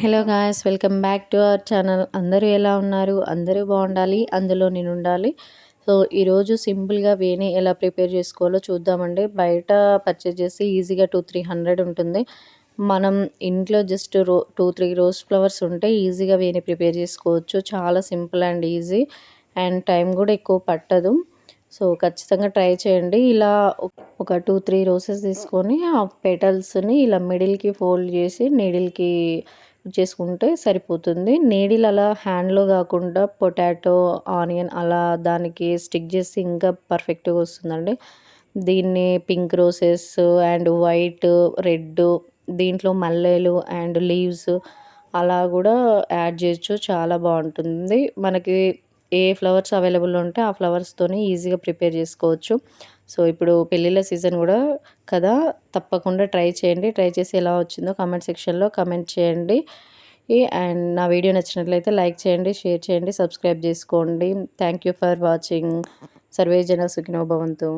Hello guys, welcome back to our channel. అందరూ ఎలా ఉన్నారు? అందరూ బాగుండాలి, అందులో నేను ఉండాలి. సో ఈరోజు సింపుల్గా వేని ఎలా ప్రిపేర్ చేసుకోవాలో చూద్దామండి. బయట పర్చేజ్ చేసి ఈజీగా 200-300 ఉంటుంది. మనం ఇంట్లో జస్ట్ 2-3 రోజ్ ఫ్లవర్స్ ఉంటే ఈజీగా వేని ప్రిపేర్ చేసుకోవచ్చు. చాలా simple and easy, and time కూడా ఎక్కువ పట్టదు. సో ఖచ్చితంగా ట్రై చేయండి. ఇలా ఒక 2-3 రోసెస్ తీసుకొని ఆ పెటల్స్ని ఇలా మిడిల్కి ఫోల్డ్ చేసి నీడిల్కి చేసుకుంటే సరిపోతుంది. నీడిల్ అలా హ్యాండ్లో కాకుండా పొటాటో, ఆనియన్ అలా దానికి స్టిక్ చేసి ఇంకా పర్ఫెక్ట్గా వస్తుందండి. దీన్ని pink roses and white, red, దీంట్లో మల్లెలు అండ్ లీవ్స్ అలా కూడా యాడ్ చేయొచ్చు. చాలా బాగుంటుంది. మనకి ఏ ఫ్లవర్స్ అవైలబుల్ ఉంటే ఆ ఫ్లవర్స్తోని ఈజీగా ప్రిపేర్ చేసుకోవచ్చు. సో ఇప్పుడు పెళ్ళిళ్ళ సీజన్ కూడా కదా, తప్పకుండా ట్రై చేయండి. ట్రై చేసి ఎలా వచ్చిందో కామెంట్ సెక్షన్లో కామెంట్ చేయండి. అండ్ నా వీడియో నచ్చినట్లయితే లైక్ చేయండి, షేర్ చేయండి, సబ్స్క్రైబ్ చేసుకోండి. Thank you for watching. Survey జన సుఖినో భవంతు.